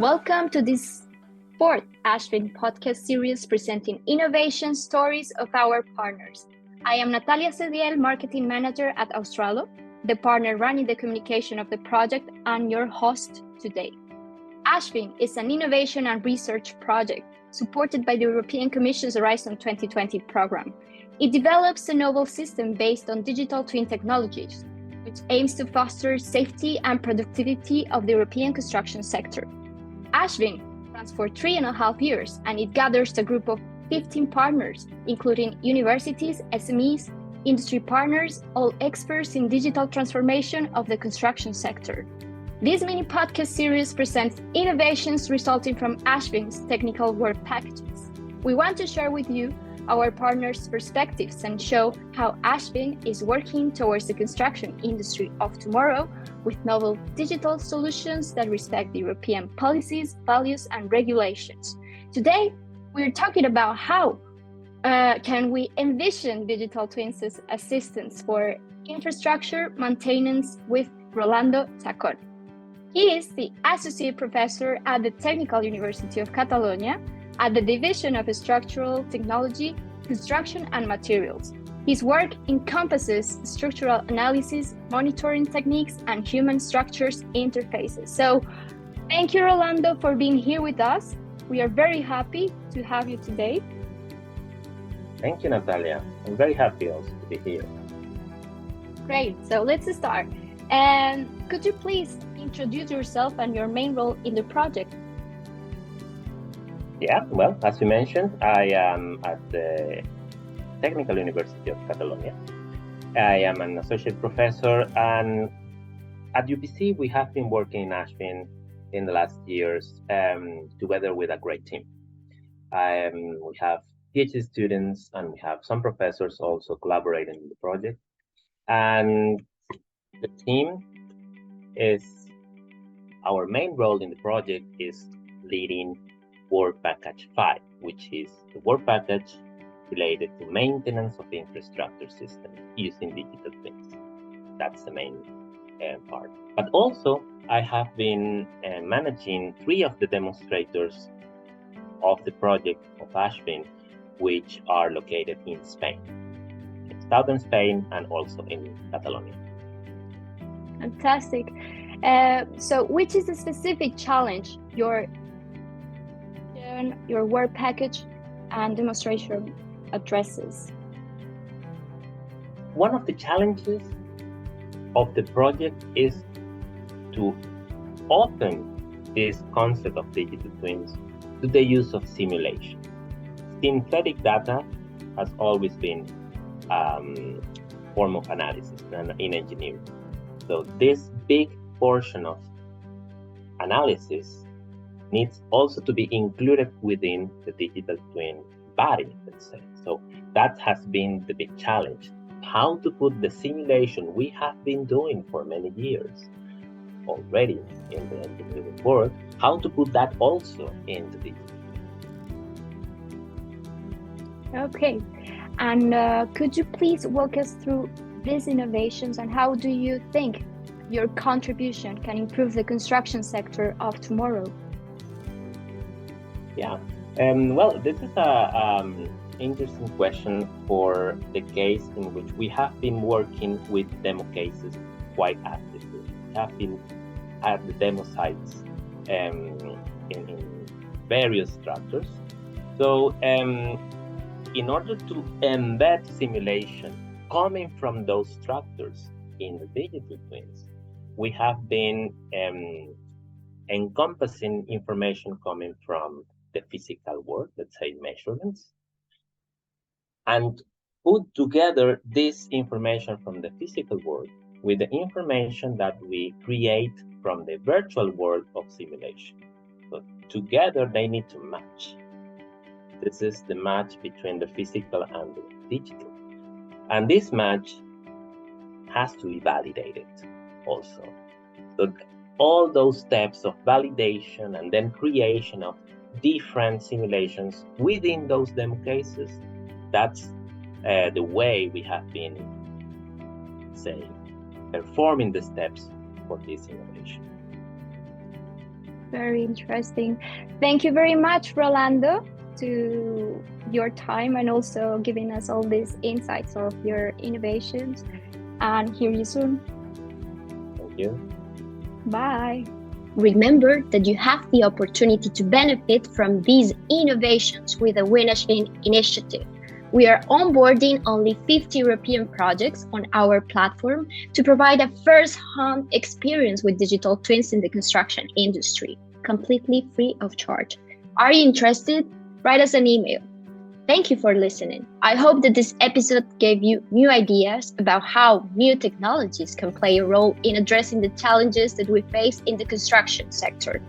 Welcome to this fourth ASHVIN podcast series presenting innovation stories of our partners. I am Natalia Cediel, Marketing Manager at Australo, the partner running the communication of the project and your host today. ASHVIN is an innovation and research project supported by the European Commission's Horizon 2020 program. It develops a novel system based on digital twin technologies, which aims to foster safety and productivity of the European construction sector. ASHVIN runs for 3.5 years, and it gathers a group of 15 partners, including universities, SMEs, industry partners, all experts in digital transformation of the construction sector. This mini podcast series presents innovations resulting from ASHVIN's technical work packages. We want to share with you our partners' perspectives and show how ASHVIN is working towards the construction industry of tomorrow with novel digital solutions that respect the European policies, values, and regulations. Today, we're talking about how can we envision digital twins as assistance for infrastructure maintenance with Rolando Chacon. He is the Associate Professor at the Technical University of Catalonia at the Division of Structural Technology, Construction and Materials. His work encompasses structural analysis, monitoring techniques, and human structures interfaces. So, thank you, Rolando, for being here with us. We are very happy to have you today. Thank you, Natalia. I'm very happy also to be here. Great. So let's start. And could you please introduce yourself and your main role in the project? Yeah, well, as you mentioned, I am at the Technical University of Catalonia. I am an associate professor, and at UPC, we have been working in ASHVIN in the last years together with a great team. We have PhD students and we have some professors also collaborating in the project. And the team is, our main role in the project is leading Work Package 5, which is the work package related to maintenance of the infrastructure system using digital twins. That's the main part. But also, I have been managing 3 of the demonstrators of the project of ASHVIN, which are located in Spain, in southern Spain, and also in Catalonia. Fantastic. So which is the specific challenge your work package and demonstration addresses? One of the challenges of the project is to open this concept of digital twins to the use of simulation. Synthetic data has always been a form of analysis in engineering. So this big portion of analysis needs also to be included within the digital twin body, let's say. So that has been the big challenge. How to put the simulation we have been doing for many years already in the engineering world, how to put that also into digital. Okay, and could you please walk us through these innovations and how do you think your contribution can improve the construction sector of tomorrow? Yeah, well, this is an interesting question for the case in which we have been working with demo cases quite actively. We have been at the demo sites in various structures. So in order to embed simulation coming from those structures in the digital twins, we have been encompassing information coming from the physical world, let's say measurements, and put together this information from the physical world with the information that we create from the virtual world of simulation. So together they need to match. This is the match between the physical and the digital. And this match has to be validated also. So all those steps of validation and then creation of different simulations within those demo cases, that's the way we have been, say, performing the steps for this innovation. Very interesting. Thank you very much, Rolando, to your time and also giving us all these insights of your innovations. And hear you soon. Thank you. Bye. Remember that you have the opportunity to benefit from these innovations with the ASHVIN initiative. We are onboarding only 50 European projects on our platform to provide a first-hand experience with digital twins in the construction industry, completely free of charge. Are you interested? Write us an email. Thank you for listening. I hope that this episode gave you new ideas about how new technologies can play a role in addressing the challenges that we face in the construction sector.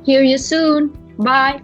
Hear you soon. Bye.